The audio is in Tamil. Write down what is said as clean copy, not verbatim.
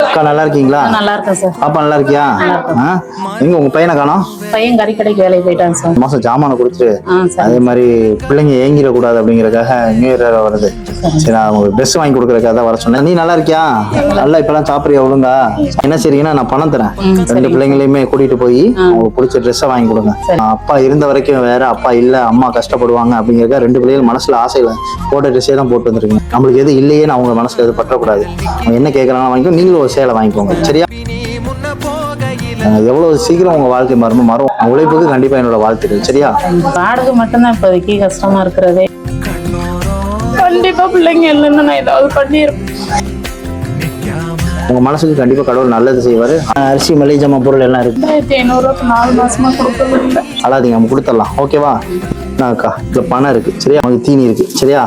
அக்கா நல்லா இருக்கீங்களா? நல்லா இருக்கேன் சார். பாப்பா நல்லா இருக்கியா? எங்க உங்க பையனை காணோம்? பையன் கறிக்கடைக்கு வேலைக்கு போயிட்டாங்க சார். மாசம் ஜாமான கொடுத்துட்டு சரி. அதே மாதிரி பிள்ளைங்க ஏங்கிடக்கூடாது அப்படிங்கறதுக்காக நியூ இயர் வருது. சரி, நான் உங்களுக்கு ட்ரெஸ் வாங்கி கொடுக்கறதுக்காக தான் வர சொன்னேன். நீ நல்லா இருக்கியா? நல்லா இப்பெல்லாம் சாப்பிடுறியா ஒழுங்கா? என்ன சரிங்கன்னா நான் பணம் தரேன். ரெண்டு பிள்ளைங்களையுமே கூட்டிட்டு போய் உங்களுக்கு பிடிச்ச ட்ரெஸ்ஸை வாங்கி கொடுங்க. அப்பா இருந்த வரைக்கும் வேற, அப்பா இல்ல அம்மா கஷ்டப்படுவாங்க அப்படிங்கறத ரெண்டு பிள்ளைகள் மனசுல ஆசையில போட்ட ட்ரெஸ்ஸே தான் போட்டு வந்துருக்கீங்க. நம்மளுக்கு எது இல்லையேன்னு அவங்க மனசுல எது பற்றக்கூடாது. அவங்க என்ன கேட்கறாங்க வாங்கிக்கோ, நீங்களும் ஒரு சேலை வாங்கிக்கோங்க. சரியா? எவ்வளவு சீக்கிரம் உங்க வாழ்க்கை மாறும் உழைப்புக்கு கண்டிப்பா என்னோட வாழ்த்துக்கள். சரியா? வாடகை மட்டும்தான் இப்போதைக்கு கஷ்டமா இருக்கிறதே. கண்டிப்பா பிள்ளைங்க இல்லைன்னு நான் ஏதாவது பண்ணிருப்பேன். உங்க மனசுக்கு கண்டிப்பா கடவுள் நல்லது செய்வாரு. அரிசி மளிகை ஜாமான் பொருள் எல்லாம் இருக்கு. 1500 4 மாசமா கொடுக்கறது இல்லை. அழாதீங்க, நம்ம கொடுத்துடலாம். ஓகேவா? அக்கா இதுல பணம் இருக்கு. சரியா? நமக்கு தீனி இருக்கு. சரியா?